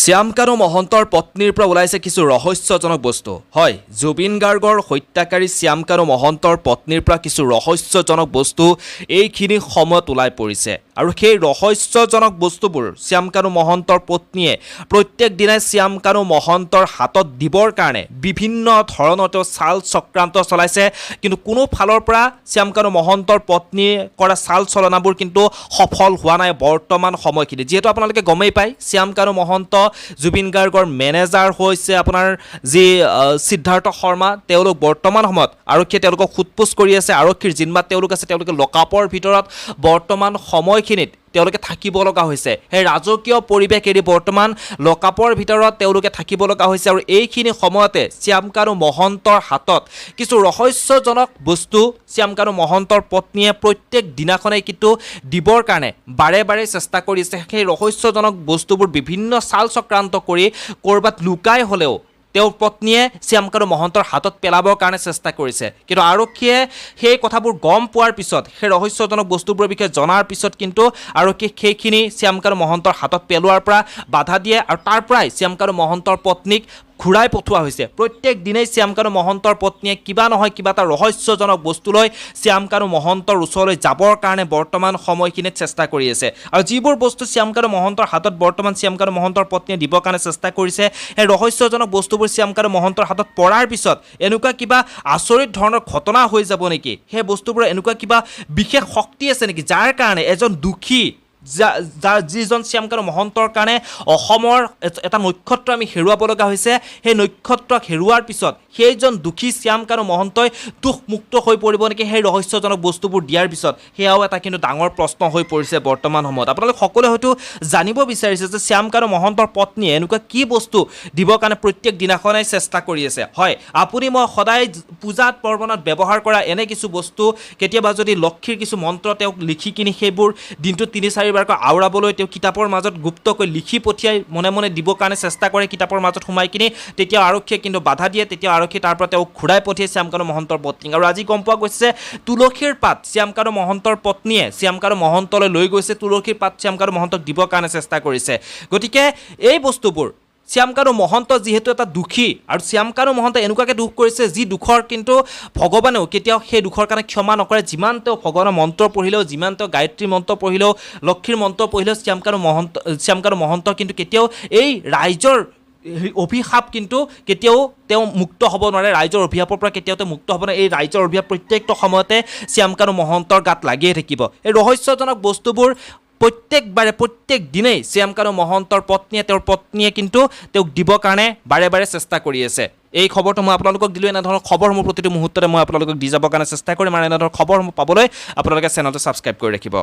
শ্যাম কানু মহন্তৰ পত্নীৰ পৰা ওলাইছে কিছু ৰহস্যজনক বস্তু হয় জুবিন গাৰ্গৰ হত্যাকাৰী শ্যাম কানু মহন্তৰ পত্নীৰ পৰা কিছু ৰহস্যজনক বস্তু এইখিনি সময়ত ওলাই পৰিছে আৰু সেই ৰহস্যজনক বস্তুবোৰ শ্যাম কানু মহন্তৰ পত্নীয়ে প্ৰত্যেক দিনাই শ্যাম কানু মহন্তৰ হাতত দিবৰ কাৰণে বিভিন্ন ধৰণৰ চাল চক্ৰান্ত চলাইছে কিন্তু কোনো ফালৰ পৰা শ্যাম কানু মহন্তৰ পত্নীয়ে কৰা চাল চলনাবোৰ কিন্তু সফল হোৱা নাই বৰ্তমান সময়খিনি যেহেতু আপোনালোকে গমেই পায় শ্যাম কানু মহন্ত জুবিন গাৰ্গৰ মেনেজাৰ হৈছে আপোনাৰ যি সিদ্ধাৰ্থ শৰ্মা তেওঁলোক বৰ্তমান সময়ত আৰক্ষীয়ে তেওঁলোকক খুটপুছ কৰি আছে আৰক্ষীৰ জিম্মাত তেওঁলোক আছে তেওঁলোকে লকআপৰ ভিতৰত বৰ্তমান সময়খিনিত তেওঁলোকে থাকিব লগা হৈছে সেই ৰাজকীয় পৰিৱেশ এৰি বৰ্তমান লকআপৰ ভিতৰত তেওঁলোকে থাকিব লগা হৈছে আৰু এইখিনি সময়তে শ্যাম কানু মহন্তৰ হাতত কিছু ৰহস্যজনক বস্তু শ্যাম কানু মহন্তৰ পত্নীয়ে প্ৰত্যেক দিনাখনে কিন্তু দিবৰ কাৰণে বাৰে বাৰে চেষ্টা কৰিছে সেই ৰহস্যজনক বস্তুবোৰ বিভিন্ন চাল চক্ৰান্ত কৰি কৰবাত লুকাই হ'লেও তেওঁৰ পত্নীয়ে শ্যাম কানু মহন্তৰ হাতত পেলাবৰ কাৰণে চেষ্টা কৰিছে কিন্তু আৰক্ষীয়ে সেই কথাবোৰ গম পোৱাৰ পিছত সেই ৰহস্যজনক বস্তুবোৰৰ বিষয়ে জনাৰ পিছত কিন্তু আৰক্ষীয়ে সেইখিনি শ্যাম কানু মহন্তৰ হাতত পেলোৱাৰ পৰা বাধা দিয়ে আৰু তাৰ পৰাই শ্যাম কানু মহন্তৰ পত্নীক ঘূৰাই পঠোৱা হৈছে প্ৰত্যেক দিনেই শ্যাম কানু মহন্তৰ পত্নীয়ে কিবা নহয় কিবা এটা ৰহস্যজনক বস্তু লৈ শ্যাম কানু মহন্তৰ ওচৰলৈ যাবৰ কাৰণে বৰ্তমান সময়খিনিত চেষ্টা কৰি আছে আৰু যিবোৰ বস্তু শ্যাম কানু মহন্তৰ হাতত বৰ্তমান শ্যাম কানু মহন্তৰ পত্নীয়ে দিবৰ কাৰণে চেষ্টা কৰিছে সেই ৰহস্যজনক বস্তুবোৰ শ্যাম কানু মহন্তৰ হাতত পৰাৰ পিছত এনেকুৱা কিবা আচৰিত ধৰণৰ ঘটনা হৈ যাব নেকি সেই বস্তুবোৰ এনেকুৱা কিবা বিশেষ শক্তি আছে নেকি যাৰ কাৰণে এজন দুখী যিজন শ্যাম কানু মহন্তৰ কাৰণে অসমৰ এটা নক্ষত্ৰ আমি হেৰুৱাব লগা হৈছে সেই নক্ষত্ৰক হেৰুৱাৰ পিছত সেইজন দুখী শ্যাম কানু মহন্তই দুখমুক্ত হৈ পৰিব নেকি সেই ৰহস্যজনক বস্তুবোৰ দিয়াৰ পিছত সেয়াও এটা কিন্তু ডাঙৰ প্ৰশ্ন হৈ পৰিছে বৰ্তমান সময়ত আপোনালোক সকলোৱে হয়তো জানিব বিচাৰিছে যে শ্যাম কানু মহন্তৰ পত্নীয়ে এনেকুৱা কি বস্তু দিবৰ কাৰণে প্ৰত্যেক দিনাখনে চেষ্টা কৰি আছে হয় আপুনি মই সদায় পূজাত পৰ্বণত ব্যৱহাৰ কৰা এনে কিছু বস্তু কেতিয়াবা যদি লক্ষীৰ কিছু মন্ত্ৰ তেওঁক লিখি কিনি সেইবোৰ দিনটো 3-4 বাৰকৈ আওৰাবলৈ তেওঁ কিতাপৰ মাজত গুপ্তকৈ লিখি পঠিয়াই মনে মনে দিবৰ কাৰণে চেষ্টা কৰে কিতাপৰ মাজত সোমাই কিনি তেতিয়া আৰক্ষীয়ে কিন্তু বাধা দিয়ে তেতিয়া আৰক্ষী তাৰ পৰা তেওঁক ঘূৰাই পঠিয়াই শ্যাম কানু মহন্তৰ পত্নীক আৰু আজি গম পোৱা গৈছে তুলসীৰ পাত শ্যাম কানু মহন্তৰ পত্নীয়ে শ্যাম কানু মহন্তলৈ লৈ গৈছে তুলসীৰ পাত শ্যাম কানু মহন্তক দিবৰ কাৰণে চেষ্টা কৰিছে গতিকে এই বস্তুবোৰ শ্যাম কানু মহন্ত যিহেতু এটা দুখী আৰু শ্যাম কানু মহন্ত এনেকুৱাকৈ দুখ কৰিছে যি দুখৰ কিন্তু ভগৱানেও কেতিয়াও সেই দুখৰ কাৰণে ক্ষমা নকৰে যিমান তেওঁ ভগৱানৰ মন্ত্ৰ পঢ়িলেও যিমান তেওঁ গায়ত্ৰী মন্ত্ৰ পঢ়িলেও লক্ষীৰ মন্ত্ৰ পঢ়িলেও শ্যাম কানু মহন্ত কিন্তু কেতিয়াও এই ৰাইজৰ অভিশাপ কিন্তু কেতিয়াও তেওঁ মুক্ত হ'ব নোৱাৰে ৰাইজৰ অভিশাপৰ পৰা কেতিয়াও তেওঁ মুক্ত হ'ব নোৱাৰে এই ৰাইজৰ অভিশাপ প্ৰত্যেকটো সময়তে শ্যাম কানু মহন্তৰ গাত লাগিয়ে থাকিব এই ৰহস্যজনক বস্তুবোৰ প্ৰত্যেক দিনেই শ্যাম কানু মহন্তৰ পত্নীয়ে কিন্তু তেওঁক দিবৰ কাৰণে বাৰে বাৰে চেষ্টা কৰি আছে এই খবৰটো মই আপোনালোকক দিলোঁ এনেধৰণৰ খবৰসমূহ প্ৰতিটো মুহূৰ্ততে মই আপোনালোকক দি যাবৰ কাৰণে চেষ্টা কৰিম আৰু এনেধৰণৰ খবৰসমূহ পাবলৈ আপোনালোকে চেনেলটো ছাবস্ক্ৰাইব কৰি ৰাখিব